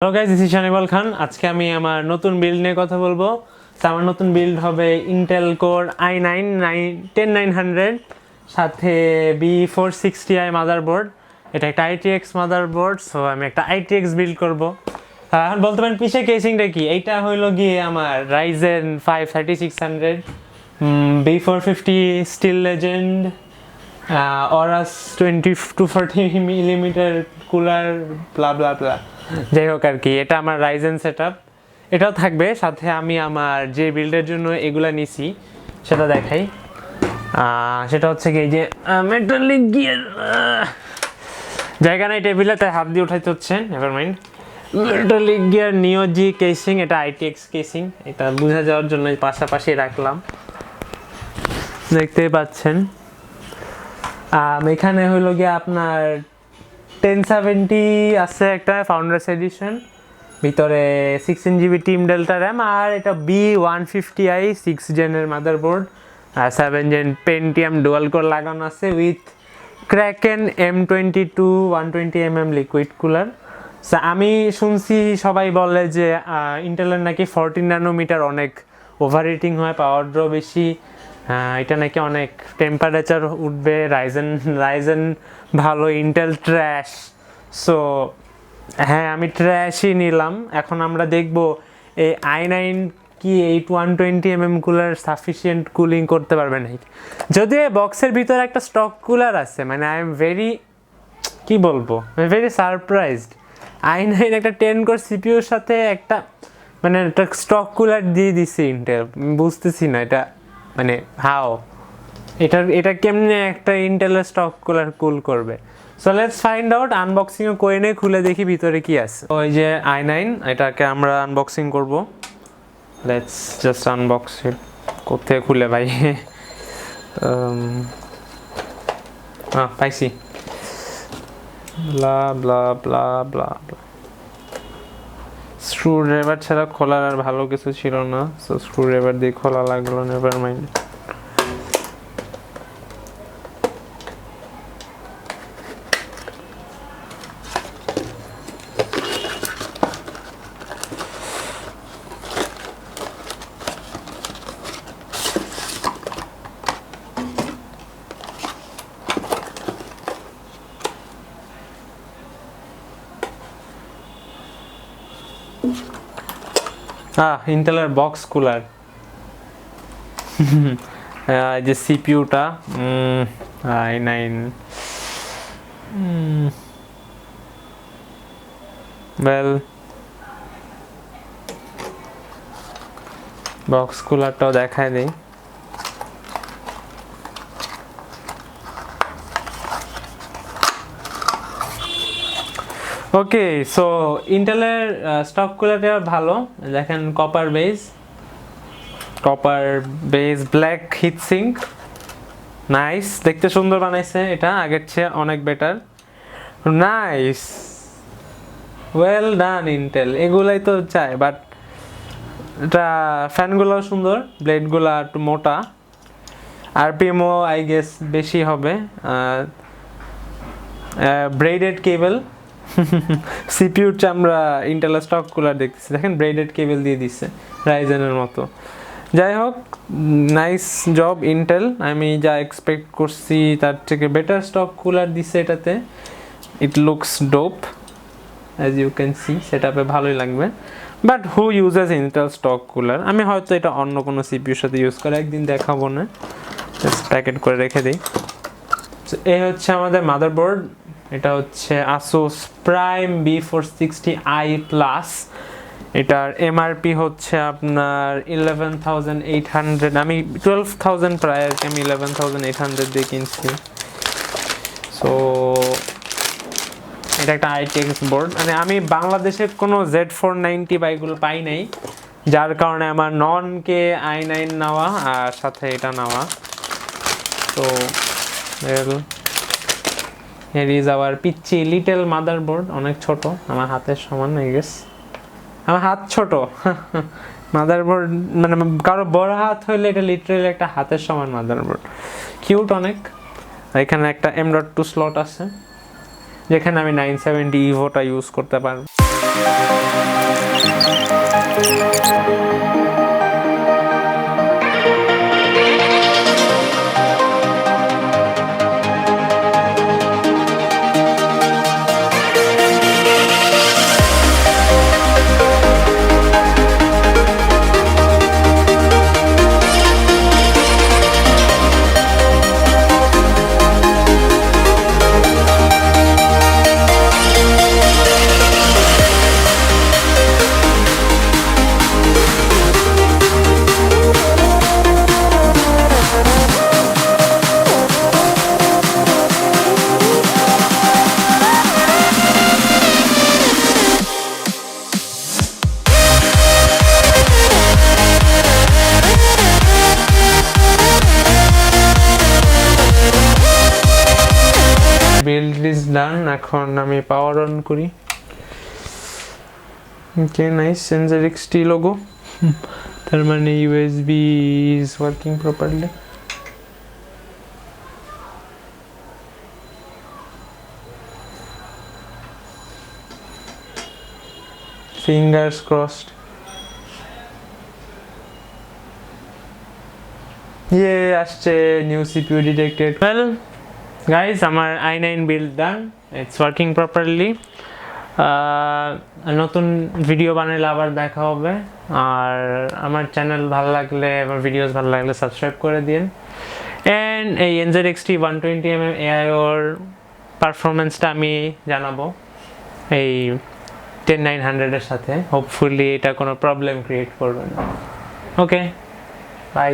Hello guys, this is শানিবাল খান। আজকে আমি আমার নতুন বিল্ড নিয়ে কথা বলবো। তো আমার নতুন বিল্ড হবে ইন্টেল কোর i9 10900 সাথে B460i মাদারবোর্ড। এটা একটা ITX মাদারবোর্ড, সো আমি একটা ITX বিল্ড করব। এখন বলতে পারেন পিছে কেসিংটা কি, এইটা হইলো গিয়ে আমার Ryzen 5 3600 B450 Steel Legend Aorus 20 to 40 millimetre cooler blah blah blah, যাই হোক আর কি। এটা আমার রাইজেন সেট আপ, এটাও থাকবে সাথে। আমি আমার যে বিল্ডের জন্য এগুলা নিছি সেটা দেখাই। সেটা হচ্ছে কি, যে মেটালিক গিয়ার, জায়গা নাই টেবিলে, তাই হাত দিয়ে উঠাইতে হচ্ছে, নেভার মাইন্ড। মেটালিক গিয়ার নিও জি কেসিং, এটা ITX কেসিং, এটা বোঝা যাওয়ার জন্য পাশাপাশি রাখলাম, দেখতেই পাচ্ছেন। এখানে হইলো গিয়ে আপনার 1070 আছে একটা ফাউন্ডার্স এডিশন, ভিতরে 16GB টিম ডেল্টা র্যাম, আর এটা B150i 6 জেনের motherboard, 7 gen Pentium dual core লাগানো আছে with kraken M22 120mm liquid cooler. আমি শুনছি সবাই বলে যে ইন্টেলের নাকি 14 ন্যানোমিটার অনেক ওভার হিটিং হয়, পাওয়ার ড্র বেশি, এটা নাকি অনেক টেম্পারেচার উঠবে, রাইজেন ভালো, ইন্টেল ট্র্যাশ। সো হ্যাঁ, আমি ট্র্যাশই নিলাম। এখন আমরা দেখব এই i9 কি 120mm কুলার সাফিসিয়েন্ট কুলিং করতে পারবে নাকি। যদিও বক্সের ভিতরে একটা স্টক কুলার আছে, মানে আই এম ভেরি, কি বলবো, ভেরি সারপ্রাইজড। i9 একটা 10 কোর সিপিইউর সাথে একটা, মানে একটা স্টক কুলার দিয়ে দিছে ইন্টেল। বুঝতেছি না এটা, মানে হাও এটা কেমনে একটা ইন্টেলের স্টক কুলার কুল করবে। So let's find out. আনবক্সিংও করে নিয়ে খুলে দেখি ভিতরে কি আছে। ওই যে i9, এটাকে আমরা আনবক্সিং করব। লেটস জাস্ট আনবক্স ইট। কোথায় খুলে ভাই? পাইছি, ব্লা ব্লা ব্লা ব্লা ব্লা। স্ক্রু ড্রাইভার ছাড়া খোলার আর ভালো কিছু ছিল না, সো স্ক্রু ড্রাইভার দিয়ে খোলা লাগলো, নেভার মাইন্ড। ইন্টেলের বক্স কুলার, যে সিপিইউটা i9, ওয়েল বক্স কুলারটাও দেখায় দিই। ওকে, সো ইন্টেলের স্টক কুলারটা ভালো, দেখেন copper base black heatsink, nice, দেখতে সুন্দর বানাইছে, এটা আগের চেয়ে অনেক better, nice, well done Intel. এগুলাই তো চাই, বাট এটা ফ্যানগুলোও সুন্দর, ব্লেডগুলো একটু মোটা, আরপিএমও আই গেস বেশি হবে, ব্রেডেড কেবল। সিপিইউর চামড়া ইন্টেলের স্টক কুলার দেখতেছি, দেখেন ব্রেডেড কেবল দিয়ে দিচ্ছে রাইজেনের মতো। যাই হোক, নাইস জব ইন্টেল, আমি যা এক্সপেক্ট করছি তার থেকে বেটার স্টক কুলার দিচ্ছে এটাতে। It looks dope, as you can see, সেটআপে ভালোই লাগবে। But who uses Intel stock cooler? আমি হয়তো এটা অন্য কোনো সিপিইউর সাথে ইউজ করে একদিন দেখাবো না, জাস্ট প্যাকেট করে রেখে দিই। এই হচ্ছে আমাদের মাদারবোর্ড, এটা হচ্ছে Asus Prime B460i Plus। এটার এমআরপি হচ্ছে আপনার 11,800, আমি 12,000 প্রায় আর কি, আমি 11,800 দিয়ে কিনছি। সো এটা একটা ITX বোর্ড, মানে আমি বাংলাদেশে কোনো Z490 বা এগুলো পাই নাই, যার কারণে আমার ননকে i9 নেওয়া আর সাথে এটা নেওয়া। তো here is our পিচ্চি লিটল মাদারবোর্ড, অনেক ছোট, আমার হাতের সমান, আই গেস আমার হাত ছোট। মাদারবোর্ড মানে কারো বড় হাত হইলে এটা লিটারালি একটা হাতের সমান মাদারবোর্ড, কিউট অনেক। এখানে একটা M.2 স্লট আছে, যেখানে আমি 970 ইভোটা ইউজ করতে পারবো। বিল্ড ইজ ডান, এখন আমি পাওয়ার অন করি। Okay nice, sensor XT logo, তার মানে USB is working properly. Fingers crossed. ইয়ে আসছে new CPU detected. Well guys, আমার i9 build done, it's working properly. নতুন ভিডিও বানালে আবার দেখা হবে। আর আমার চ্যানেল ভালো লাগলে, আমার ভিডিওস ভালো লাগলে সাবস্ক্রাইব করে দিন। অ্যান্ড এই NZXT 120mm AI ওর পারফরমেন্সটা আমি জানাবো এই 10900-এর সাথে। হোপফুলি এটা কোনো প্রবলেম ক্রিয়েট করবে না। ওকে, বাই।